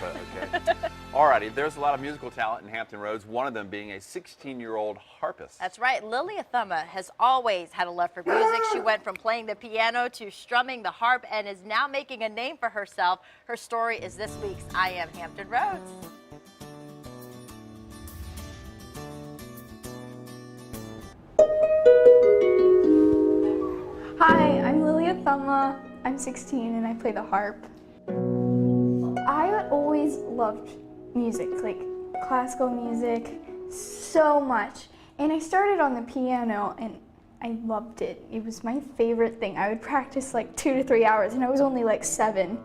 that, but okay. Alrighty, there's a lot of musical talent in Hampton Roads, one of them being a 16-year-old harpist. That's right. Lillia Thumma has always had a love for music. She went from playing the piano to strumming the harp and is now making a name for herself. Her story is this week's I Am Hampton Roads. Hi, I'm Lillia Thumma. I'm 16 and I play the harp. I always loved music, like classical music, so much. And I started on the piano and I loved it. It was my favorite thing. I would practice like 2 to 3 hours and I was only like 7.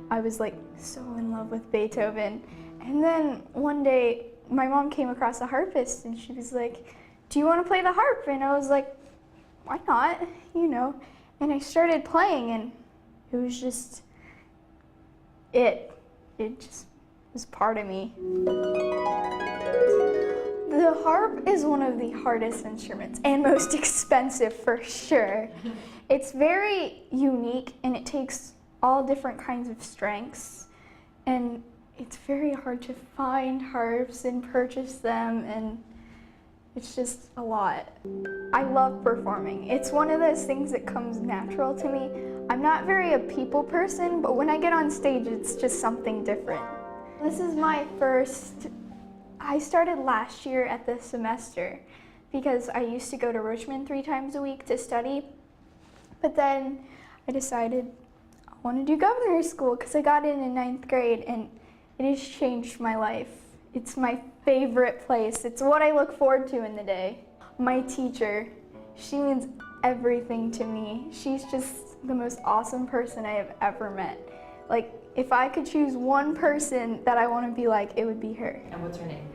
I was like so in love with Beethoven. And then one day my mom came across a harpist and she was like, "Do you want to play the harp?" And I was like, "Why not?" You know. And I started playing and it was just it just was part of me. The harp is one of the hardest instruments and most expensive for sure. It's very unique and it takes all different kinds of strengths, and it's very hard to find harps and purchase them, and it's just a lot. I love performing. It's one of those things that comes natural to me. I'm not very a people person, but when I get on stage, it's just something different. This is my first, I started last year at the semester because I used to go to Richmond 3 times a week to study, but then I decided I want to do governor's school because I got in 9th grade and it has changed my life. It's my favorite place. It's what I look forward to in the day. My teacher, she means everything to me. She's just the most awesome person I have ever met. Like, if I could choose one person that I want to be like, it would be her. And what's her name?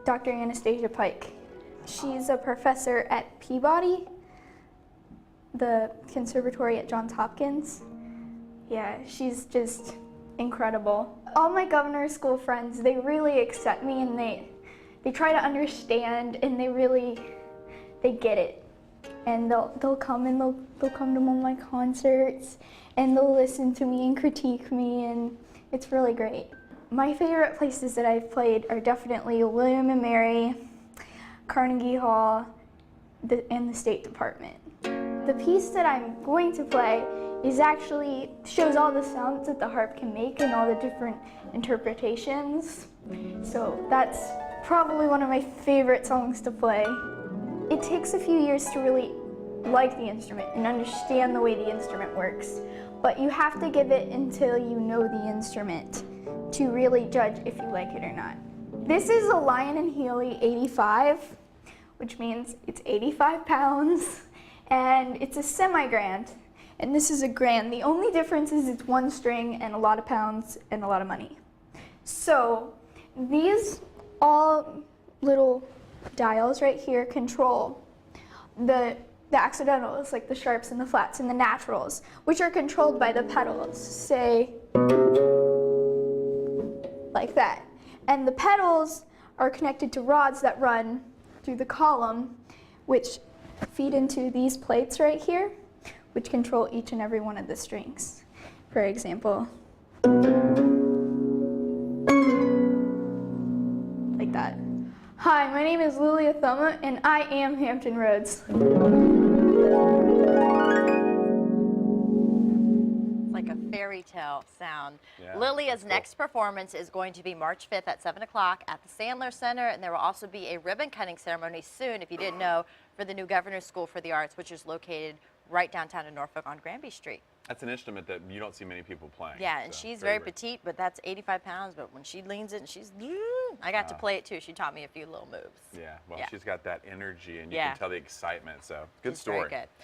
Dr. Anastasia Pike. She's a professor at Peabody, the conservatory at Johns Hopkins. Yeah, she's just incredible. All my governor's school friends, they really accept me and they try to understand and they get it. And they'll come and they'll come to one of my concerts and they'll listen to me and critique me, and it's really great. My favorite places that I've played are definitely William and Mary, Carnegie Hall, and the State Department. The piece that I'm going to play is actually shows all the sounds that the harp can make and all the different interpretations. So that's probably one of my favorite songs to play. It takes a few years to really like the instrument and understand the way the instrument works, but you have to give it until you know the instrument to really judge if you like it or not. This is a Lion & Healy 85, which means it's 85 pounds, and it's a semi-grand. And this is a grand. The only difference is it's 1 string and a lot of pounds and a lot of money. So these all little dials right here control the accidentals, like the sharps and the flats, and the naturals, which are controlled by the pedals, say like that. And the pedals are connected to rods that run through the column, which feed into these plates right here, which control each and every one of the strings. For example, like that. Hi, my name is Lillia Thumma, and I am Hampton Roads. Like a fairy tale sound. Yeah, Lillia's cool. next performance is going to be March 5th at 7 o'clock at the Sandler Center, and there will also be a ribbon cutting ceremony soon, if you didn't know, for the new Governor's School for the Arts, which is located right downtown in Norfolk on Granby Street. That's an instrument that you don't see many people playing. Yeah, and so she's very rare. petite, but that's 85 pounds, but when she leans it, she's, I got to play it too. She taught me a few little moves. Yeah, well, Yeah. she's got that energy and you Yeah. can tell the excitement, so good She's story. very good.